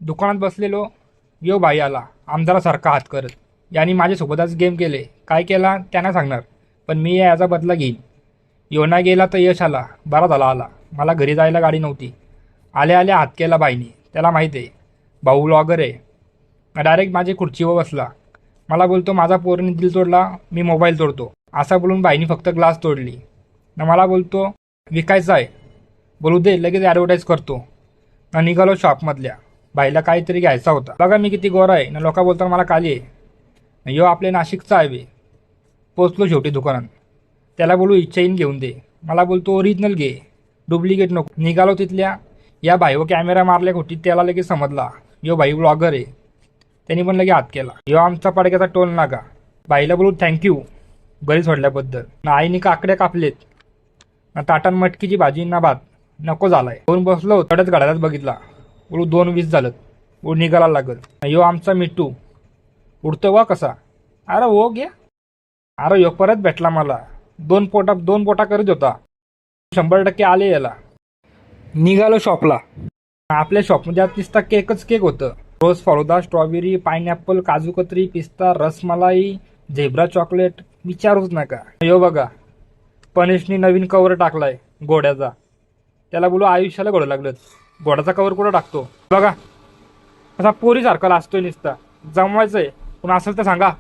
दुकानात बसलेलो, यो भाई आला आमदारासारखा हात करत. यांनी माझ्यासोबतच गेम केले. काय केला त्यांना सांगणार, पण मी याचा बदला घेईन. योना गेला तर यश आला. बरा झाला आला. मला घरी जायला गाडी नव्हती. आल्या आल्या हात केला बाईने. त्याला माहीत आहे भाऊ ब्लॉगर आहे. डायरेक्ट माझी खुर्चीवर बसला. मला बोलतो माझा पोराने दिल तोडला, मी मोबाईल तोडतो. असा बोलून बाईने फक्त ग्लास तोडली. ना मला बोलतो विकायचा आहे. बोलू दे, लगेच ॲडव्हर्टाईज करतो. ना निघालो शॉपमधल्या. बाईला काहीतरी घ्यायचा होता. बघा मी किती गोरा आहे ना, लोक बोलतात मला काली आहे. यो आपले नाशिकचा आहे बे. पोचलो शेवटी दुकानात. त्याला बोलू चेन घेऊन दे. मला बोलतो ओरिजिनल घे, डुप्लिकेट नको. निघालो तिथल्या. या भाईवर कॅमेरा मारल्या खोटी. त्याला लगेच समजला यो भाई ब्लॉगर आहे. त्यांनी पण लगे हात केला. यो आमचा पडक्याचा टोल नाका. बाईला बोलू थँक्यू बरी सोडल्याबद्दल. ना आईने काकड्या कापलेत, ना ताटान मटकीची भाजी ना भात. नको झालाय. घेऊन बसलो थोड्याच घड्याळात बघितला. बोलू 2:20 झालं. बोलू निघाला लागल. यो आमचा मिट्टू उडतो वा कसा. अरे हो घ्या. अरे यो परत भेटला मला. दोन पोटा करीत होता. 100% आले याला. निघालो शॉपला. आपल्या शॉपमध्ये आज नुसता केकच केक होतं. रोज फालुदा, स्ट्रॉबेरी, पाइनॲपल, काजू कतरी, पिस्ता, रसमलाई, झेब्रा चॉकलेट, विचारूच नका. यो बघा पनिशनी नवीन कवर टाकलाय घोड्याचा. त्याला बोलू आयुष्याला घोडं लागलं. घोड्याचा कवर कुठं टाकतो बघा. असा पोरीसारखा लाजतोय नुसता. जमवायचंय पण असेल तर सांगा.